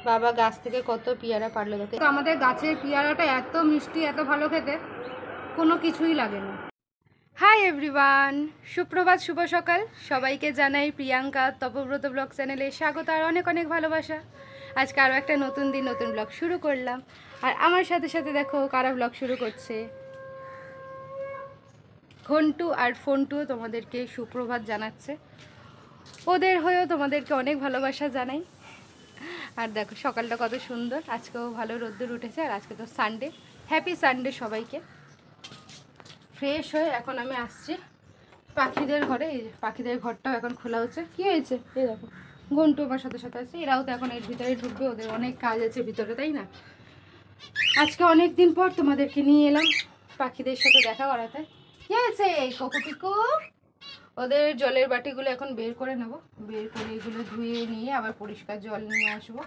বাবা গাছ থেকে কত পেয়ারা পারলো দেখো। আমাদের গাছের পেয়ারাটা এত মিষ্টি, এত ভালো খেতে, কোনো কিছুই লাগে না। হাই এভরিওয়ান, সুপ্রভাত, শুভ সকাল। সবাইকে জানাই প্রিয়াঙ্কা তপব্রত ব্লগ চ্যানেলে স্বাগত আর অনেক অনেক ভালোবাসা। আজকে আরও একটা নতুন দিন, নতুন ব্লগ শুরু করলাম। আর আমার সাথে সাথে দেখো কারা ব্লগ শুরু করছে। ঘন্টু আর ফন্টু তোমাদেরকে সুপ্রভাত জানাচ্ছে। ওদের হয়েও তোমাদেরকে অনেক ভালোবাসা জানাই। আর দেখো সকালটা কত সুন্দর, আজকেও ভালো রোদ্দুর উঠেছে। আর আজকে তো সানডে, হ্যাপি সানডে সবাইকে। ফ্রেশ হয়ে এখন আমি আসছি পাখিদের ঘরে। এই পাখিদের ঘরটাও এখন খোলা হচ্ছে। কি হয়েছে এই দেখো, ঘন্টু আমার সাথে সাথে আছে। এরাও তো এখন এর ভিতরে ঢুকবে, ওদের অনেক কাজ আছে ভিতরে, তাই না? আজকে অনেক দিন পর তোমাদেরকে নিয়ে এলাম পাখিদের সাথে দেখা করাতে। কি হয়েছে কোকো পিকু? ওদের জলের বাটিগুলো এখন বের করে নেব, বের করে এগুলো ধুয়ে নিয়ে আবার পরিষ্কার জল নিয়ে আসবো।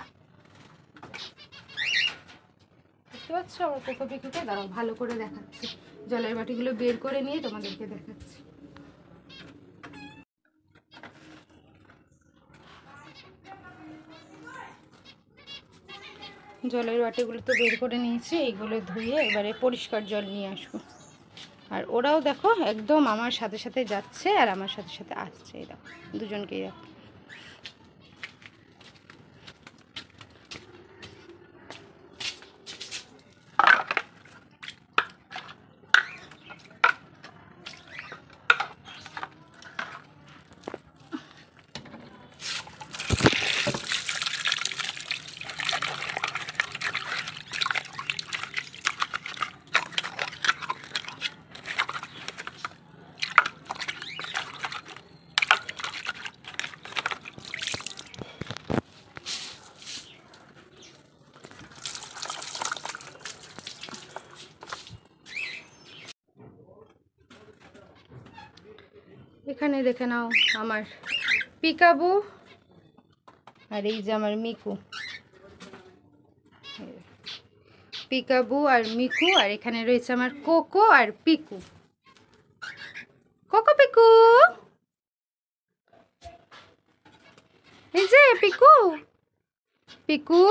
দেখতে পাচ্ছ আমার কোকো পিকুকে? দাঁড়াও ভালো করে দেখাচ্ছি। জলের বাটিগুলো বের করে নিয়ে তোমাদেরকে দেখাচ্ছি। জলের বাটিগুলো তো বের করে নিয়েছি, এইগুলো ধুয়ে এবারে পরিষ্কার জল নিয়ে আসবো। আর ওরাও দেখো একদম আমার সাথে সাথে যাচ্ছে আর আমার সাথে সাথে আসছে। এই দেখো দুজনকেই দেখো। এখানে দেখে নাও আমার পিকাবু আর এই যে আমার মিকু। পিকাবু আর মিকু, আর এখানে রয়েছে আমার কোকো আর পিকু। কোকো পিকু, এই যে পিকু পিকু।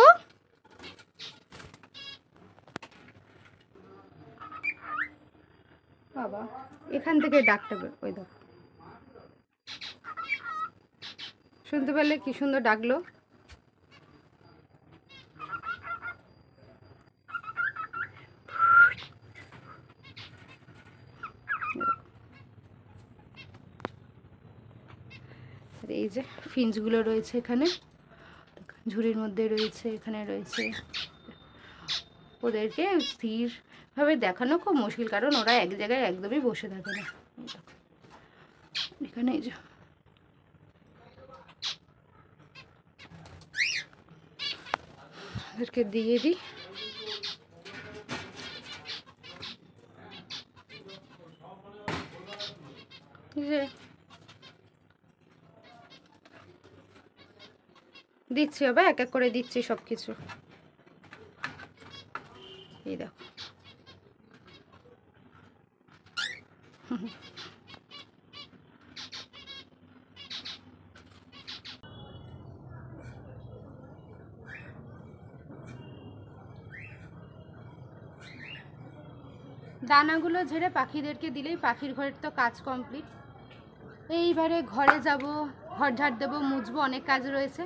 বাবা এখান থেকে ডাকতে হবে, ওই দেখো শুনতে পেলে কি সুন্দর ডাকলো। এই যে ফিঞ্চগুলো রয়েছে এখানে, ঝুড়ির মধ্যে রয়েছে, এখানে রয়েছে। ওদেরকে স্থিরভাবে দেখানো খুব মুশকিল, কারণ ওরা এক জায়গায় একদমই বসে থাকে না। এখানে এই যে ওদেরকে দিয়ে দিই। যে দিচ্ছি হবে, এক এক করে দিচ্ছি সব কিছু। এই দেখো দানাগুলো ঝেড়ে পাখিদেরকে দিলেই পাখির ঘরের তো কাজ কমপ্লিট। এইবারে ঘরে যাব, ঘর ঝাড় দেবো, মুছবো, অনেক কাজ রয়েছে।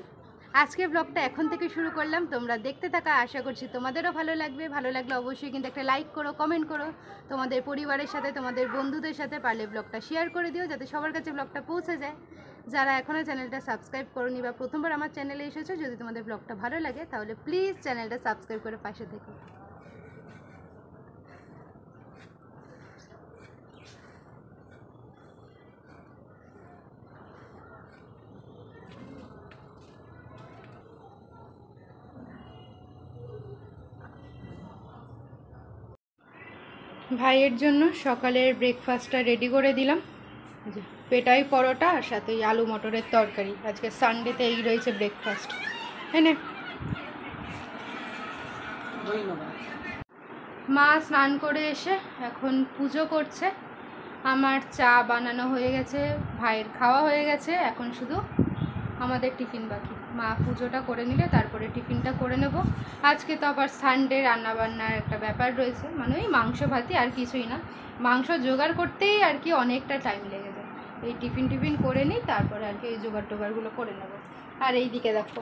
আজকের ব্লগটা এখন থেকে শুরু করলাম, তোমরা দেখতে থাকা। আশা করছি তোমাদেরও ভালো লাগবে। ভালো লাগলে অবশ্যই কিন্তু একটা লাইক করো, কমেন্ট করো, তোমাদের পরিবারের সাথে, তোমাদের বন্ধুদের সাথে পারলে ব্লগটা শেয়ার করে দিও, যাতে সবার কাছে ব্লগটা পৌঁছে যায়। যারা এখনও চ্যানেলটা সাবস্ক্রাইব করোনি বা প্রথমবার আমার চ্যানেলে এসেছো, যদি তোমাদের ব্লগটা ভালো লাগে তাহলে প্লিজ চ্যানেলটা সাবস্ক্রাইব করে পাশে থেকো। ভাইয়ের জন্য সকালের ব্রেকফাস্টটা রেডি করে দিলাম। পেটাই পরোটা আর সাথে আলু মটরের তরকারি। আজকে সানডেতে এই রয়েছে ব্রেকফাস্ট। হ্যাঁ, মা স্নান করে এসে এখন পুজো করছে। আমার চা বানানো হয়ে গেছে, ভাইয়ের খাওয়া হয়ে গেছে, এখন শুধু আমাদের টিফিন বাকি। মা পুজোটা করে নিলে তারপরে টিফিনটা করে নেব। আজকে তো আবার সানডে, রান্নাবান্নার একটা ব্যাপার রয়েছে, মানে ওই মাংস ভাতি, আর কিছুই না। মাংস জোগাড় করতেই আর কি অনেকটা টাইম লেগে যায়। এই টিফিন করে নিই, তারপরে আর কি ওই জোগাড় টোগাড়গুলো করে নেব। আর এই দিকে দেখো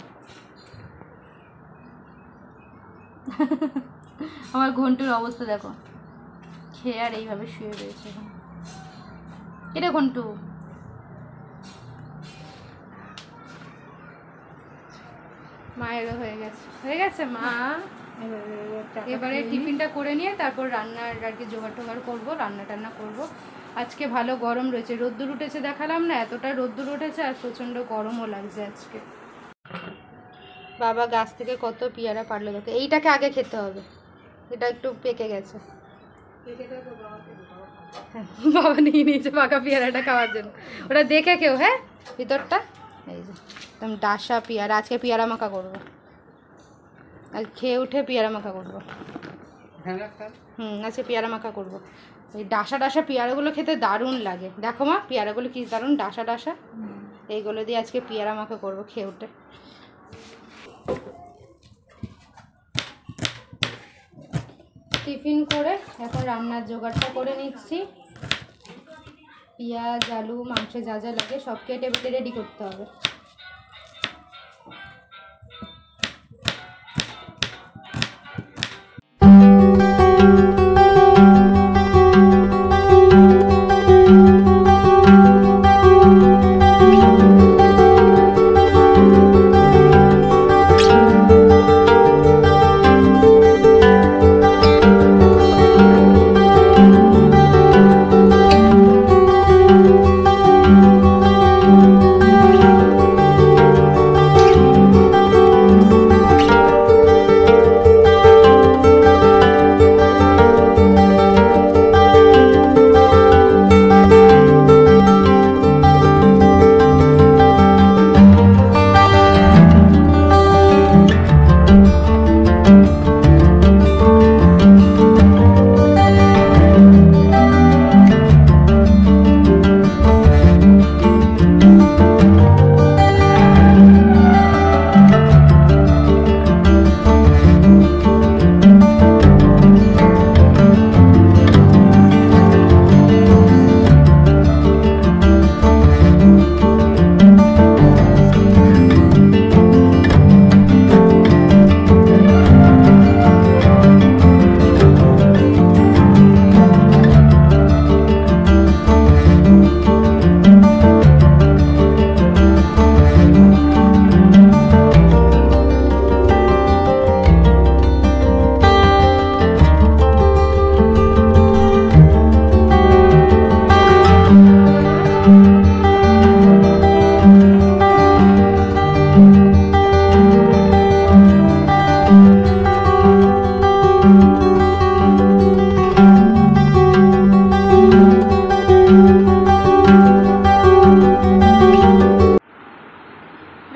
আমার ঘন্টুর অবস্থা দেখো, খেয়ে আর এইভাবে শুয়ে রয়েছে। এটা ঘন্টু, মায়েরও হয়ে গেছে মা। এবারে টিফিনটা করে নিয়ে তারপর রান্নার আর কি জোগাড় টোগাড় করবো, রান্না করবো। আজকে ভালো গরম রয়েছে, রোদ্দুর উঠেছে দেখালাম না, এতটা রোদ্দুর উঠেছে, আর প্রচণ্ড গরমও লাগছে আজকে। বাবা গাছ থেকে কত পেয়ারা পারলো দেখো। এইটাকে আগে খেতে হবে, এটা একটু পেকে গেছে। বাবা নিয়ে নিয়েছে পাকা পেয়ারাটা খাওয়ার জন্য, ওটা দেখে কেউ। হ্যাঁ, ভিতরটা এই যে একদম ডাসা পেয়ারা। আজকে পেয়ারা মাখা করবো, আর খেয়ে উঠে পেয়ারা মাখা করবো। আজকে পেয়ারা মাখা করবো। এই ডাসা পেয়ারাগুলো খেতে দারুণ লাগে। দেখো মা, পেয়ারাগুলো কি দারুণ ডাসা। এইগুলো দিয়ে আজকে পেয়ারা মাখা করবো খেয়ে উঠে। টিফিন করে এখন রান্নার জোগাড়টা করে নিচ্ছি। পেঁয়াজ, আলু, মাংসে যা যা লাগে সব কেটে বেটে রেডি করতে হবে।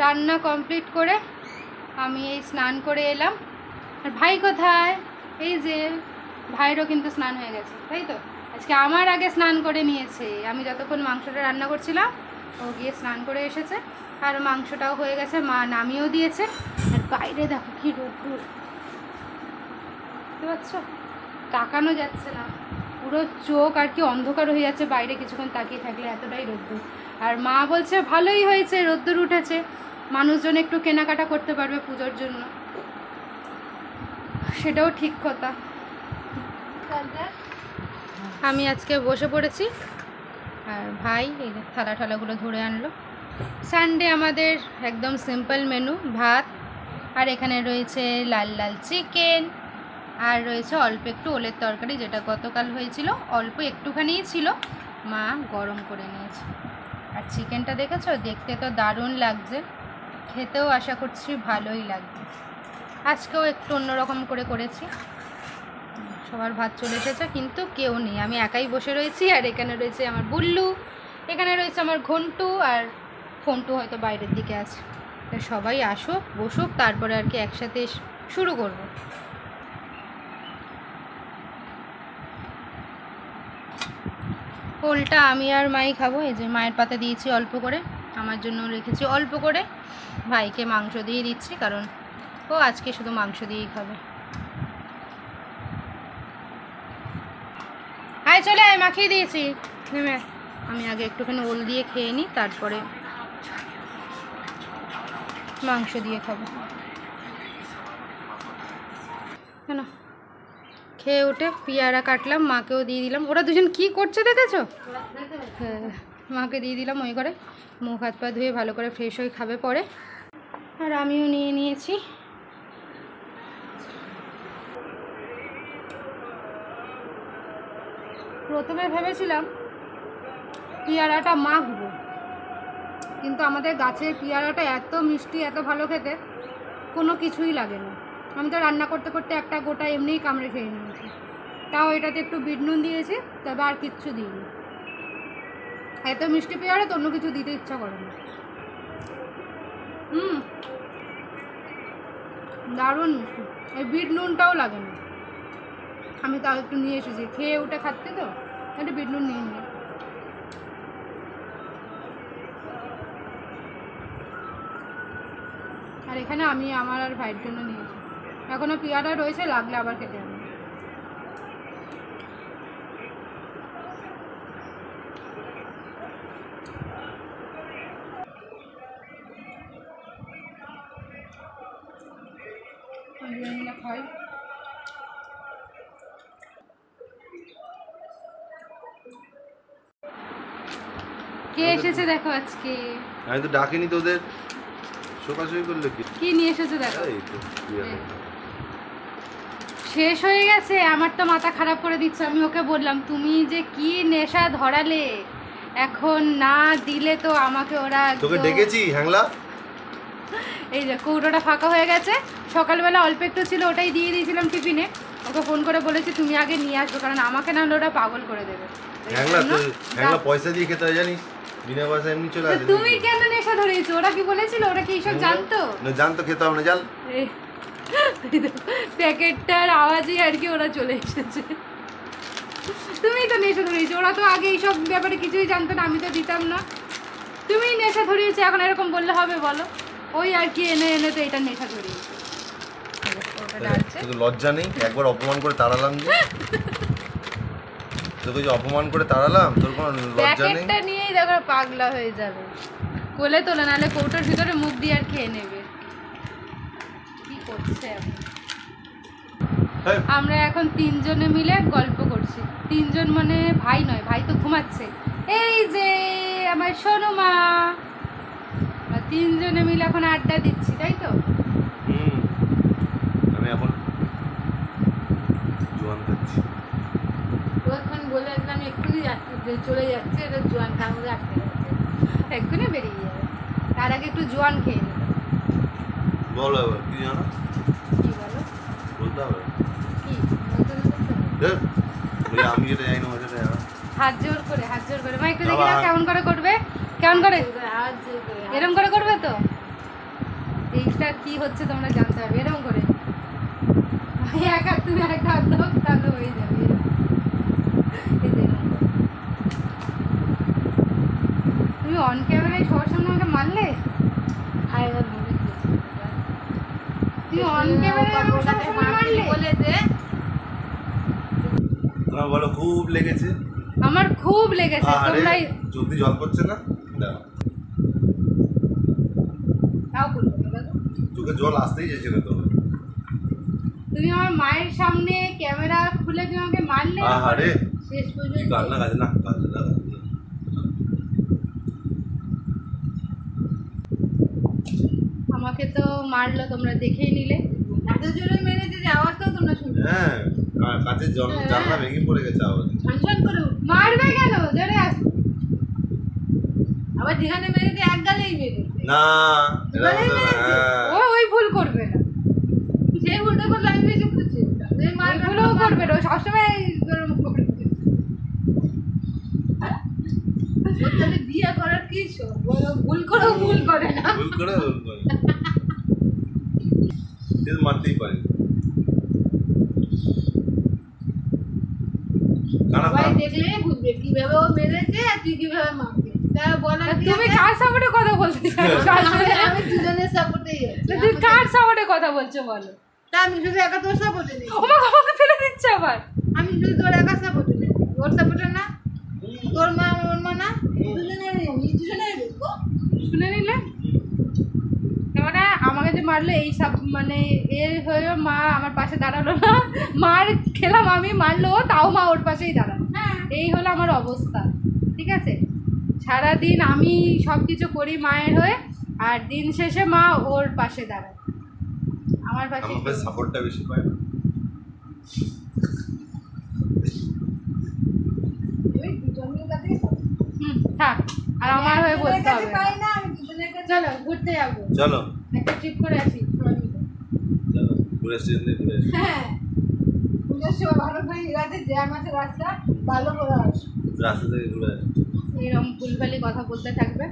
রান্না কমপ্লিট করে আমি এই স্নান করে এলাম। আর ভাই কোথায়? এই যে ভাইয়েরও কিন্তু স্নান হয়ে গেছে, তাই তো? আজকে আমার আগে স্নান করে নিয়েছে। আমি যতক্ষণ মাংসটা রান্না করছিলাম ও গিয়ে স্নান করে এসেছে, আর মাংসটাও হয়ে গেছে, মা নামিয়েও দিয়েছে। আর বাইরে দেখো কি রোদ্দুর, বুঝতে পারছো? তাকানো যাচ্ছে না, পুরো চোখ আর কি অন্ধকার হয়ে যাচ্ছে বাইরে কিছুক্ষণ তাকিয়ে থাকলে, এতটাই রোদ্দুর। আর মা বলছে ভালোই হয়েছে রোদ্দুর উঠেছে, মানুষজন একটু কেনাকাটা করতে পারবে পুজোর জন্য। সেটাও ঠিক কথা। আমি আজকে বসে পড়েছি, আর ভাই এই থালা ঠালাগুলো ধরে আনলো। সানডে আমাদের একদম সিম্পল মেনু, ভাত, আর এখানে রয়েছে লাল লাল চিকেন, আর রয়েছে অল্প একটু ওলের তরকারি, যেটা গতকাল হয়েছিল, অল্প একটুখানিই ছিল, মা গরম করে নিয়েছে। আর চিকেনটা দেখেছো, দেখতে তো দারুণ লাগছে, খেতেও আশা করছি ভালোই লাগবে। আজকেও একটু অন্যরকম করে করেছি। সবার ভাত চলে এসেছে, কিন্তু কেউ নেই, আমি একাই বসে রয়েছি। আর এখানে রয়েছে আমার বুল্লু, এখানে রয়েছে আমার ঘন্টু, আর ফোনটু হয়তো বাইরের দিকে আছে। সবাই আসুক, বসুক, তারপরে আর কি একসাথে শুরু করব। ওলটা আমি আর মাই খাবো। এই যে মায়ের পাতে দিয়েছি অল্প করে, আমার জন্য রেখেছি অল্প করে, ভাইকে মাংস দিয়ে দিচ্ছি কারণ ও আজকে শুধু মাংস দিয়েই খাবে। আয় চলে আয়, মাখিয়ে দিয়েছি নেমে। আমি আগে একটুখানি ওল দিয়ে খেয়ে নিই, তারপরে মাংস দিয়ে খাবো। কেন খেয়ে উঠে পেয়ারা কাটলাম, মাকেও দিয়ে দিলাম। ওরা দুজন কি করছে দেখেছো? হ্যাঁ, মাকে দিয়ে দিলাম ওই করে, মুখ হাত পা ধুয়ে ভালো করে ফ্রেশ হয়ে খাবে পরে। আর আমিও নিয়ে নিয়েছি। প্রথমে ভেবেছিলাম পেয়ারাটা মাখবো, কিন্তু আমাদের গাছের পেয়ারাটা এত মিষ্টি, এত ভালো খেতে, কোনো কিছুই লাগেনি। আমি তো রান্না করতে করতে একটা গোটা এমনিই কামড়ে খেয়ে নিয়েছি। তাও এটাতে একটু বিট নুন দিয়েছি, তবে আর কিচ্ছু দিইনি। এত মিষ্টি পেয়ারা তো অন্য কিছু দিতে ইচ্ছা করে না। দারুণ মিষ্টি, এই বিট নুনটাও লাগে না। আমি তাও একটু নিয়ে এসেছি, খেয়ে উঠে খাচ্ছি তো একটু বিট নুন নিয়ে নিই। আর এখানে আমি আমার আর ভাইয়ের জন্য নিয়েছি। এখনো পেয়ারা রয়েছে, লাগলে আবার কেটে আনবো। খাই। কে এসেছে দেখো আজকে? আমি তো ডাকিনি তোদের, শোকাশোকি করলে কি নিয়ে এসেছে দেখো। শেষ হয়ে গেছে, আমার তো মাথা খারাপ করে দিচ্ছে। আমি ওকে বললাম তুমি যে কি নেশা ধরালে, এখন না দিলে তো আমাকে ওরা। তোকে ডেকেছি হ্যাংলা। এই যে কৌটোটা ফাঁকা হয়ে গেছে, সকালবেলা অল্প একটু ছিল, ওটাই দিয়ে দিয়েছিলাম টিফিনে। ওকে ফোন করে বলেছি তুমি আগে নিয়ে আসবে, কারণ আমাকে না হলে ওরা পাগল করে দেবে। হ্যাংলা হ্যাংলা পয়সা দিয়ে খেতে হয় জানিস, বিনা পয়সা এমনি চলে আসে। তুমি কেন নেশা ধরেছো? ওরা কি বলেছিল? ওরা কি এইসব জানতো? না জানতো, খেতে হবে না, জাল প্যাকেটটার আওয়াজই আর কি ওরা চলে এসেছে। তুমি তো নেশা ধরিয়েছো, ওরা তো আগে এইসব ব্যাপারে কিছুই জানতো না, আমি তো দিতাম না। তুমি নেশা ধরিয়েছো, এখন এরকম বললে হবে বলো? ওই আর কি এনে এনে তো এটা নেশা ধরিয়েছে। লজ্জা নেই? একবার অপমান করে তাড়ালাম যে তোকে, যে অপমান করে তাড়ালাম, তোর কোনো লজ্জা নেই? প্যাকেটটা নিয়েই দেখো পাগলা হয়ে যাবে, কোলে তোলে, নাহলে কৌটোর ভিতরে মুখ দিয়ে আর খেয়ে নেবে। কি করছে আমরা এখন তিনজনে মিলে গল্প করছি। তিনজন মানে ভাই নয়, ভাই তো ঘুমাচ্ছে। এই যে আমার সোনু মা, তিনজনে মিলে এখন আড্ডা দিচ্ছি, তাই তো? আমি এখন জোয়ান খাচ্ছি। ওখান বলে একদম এক্ষুনি চলে যাচ্ছে, এটা জোয়ান খাওয়ার মধ্যে আটকে যাচ্ছে, এক্ষুনি বেরিয়ে যাবে। তার আগে একটু জোয়ান খেয়ে নেবে। বলো এবার কি জানো? কি বলো? বলতে হবে কি আমি যেটা জানি না ওটা জানো। হাত জোর করে, হাত জোর করে। মা একটু দেখি না কেমন করে করবে, কেমন করে এরকম করে করবে তো? এইটা কি হচ্ছে তোমরা জানতে পারবে, এরকম করে। এক হাত তুমি আরেকটা হাত দাও, তাহলে হয়ে যাবে। তুমি অন ক্যামেরায় সবার সামনে আমাকে মারলে? তুমি অন ক্যামেরায় আমার সামনে মারলে বলে দে। তোমার বলো খুব লেগেছে? আমার খুব লেগেছে। তোমরাই চোখ দিয়ে জল পড়ছে না? দাও, তাও বলবো না। চোখে জল আসতেই চেয়েছিল তো। তুমি আমার মায়ের সামনে ক্যামেরা খুলে তুমি আমাকে মারলে। আরে শেষ পর্যন্ত কান্না কাজে না, কাজে না। আমাকে তো মারলো, তোমরা দেখেই নিলে। এত জোরে মেরেছে যে আওয়াজটাও তোমরা শুনতে। হ্যাঁ, কাঁচের জানলা ভেঙে পড়ে গেছে আওয়াজ। ছনছন করে মারবে কেন? জোরে আস। আবার যেখানে মেরেছে এক গালেই মেরেছে না, এটা ও ওই ভুল করবে না। সেই ভুলটা করলে আমি বেশি খুশি। এই মারগুলোও করবে না, ও সবসময় গরম করবে। তাহলে বিয়ে করার কি ভুল করেও ভুল করে না, ভুল করে মারতেই পারি। সবাই দেখলে বুঝবে কিভাবে ও মেরেছে আর তুই কিভাবে মারবি তা বলা তুমি কার সাপোর্টে কথা বলতে চাইছো? আমি দুজনের সাপোর্টেই তুমি কার সাপোর্টে কথা বলছো বলো? তা আমি শুধু একা তোর সাপোর্টে নেই, ও মা, আমাকে ফেলে দিচ্ছে আবার। আমি শুধু তোর একা সাপোর্টে নেই, ওর সাপোর্টে না, তোর মা ওর মা না, দুজনেরই দেখবো। শুনে নিলে মানে আমাকে যে মারলো এই সব মানে এর হয়েও মা আমার পাশে দাঁড়ালো না, মার খেলাম আমি, মারলো ও, তাও মা ওর পাশেই দাঁড়ালো। এই হলো আমার অবস্থা, ঠিক আছে? সারাদিন আমি সব কিছু করি মায়ের হয়ে, আর দিন শেষে মা ওর পাশে দাঁড়ায়, আমার পাশে। আমার কাছে সাপোর্টটা বেশি পায় না। আমি দুজনের কাছেই support। থাক, আর আমার হয়ে বলতে দুজনের কাছে হবে পাই না। না, আমি দুজনের কাছে। চলো ঘুরতে যাবো, চলো একটা ট্রিপ করে আসি সবাই মিলে। চলো ঘুরে আসছি, ঘুরে আসছি। হ্যাঁ, পুজোর সময় ভালো করে রাতে জ্যাম আছে রাস্তা, ভালো করে আসো। রাস্তা থেকে ঘুরে আসছি। এরকম ভুলভালি কথা বলতে থাকবে।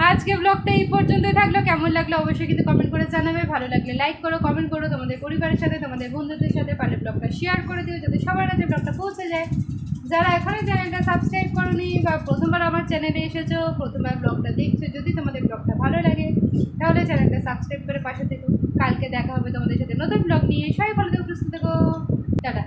আজকে ব্লগটা এই পর্যন্তই থাকলো। কেমন লাগলো অবশ্যই কিন্তু কমেন্ট করে জানাবে। ভালো লাগলে লাইক করো, কমেন্ট করো, তোমাদের পরিবারের সাথে, তোমাদের বন্ধুদের সাথে পারলে ব্লগটা শেয়ার করে দিও যাতে সবার কাছে ব্লগটা পৌঁছে যায়। যারা এখনও চ্যানেলটা সাবস্ক্রাইব করোনি বা প্রথমবার আমার চ্যানেলে এসেছো, প্রথমবার ব্লগটা দেখছো, যদি তোমাদের ব্লগটা ভালো লাগে তাহলে চ্যানেলটা সাবস্ক্রাইব করে পাশে থেকো। কালকে দেখা হবে তোমাদের সাথে নতুন ব্লগ নিয়ে। সবাই ভালো থেকো, সুস্থ থেকো, টাটা।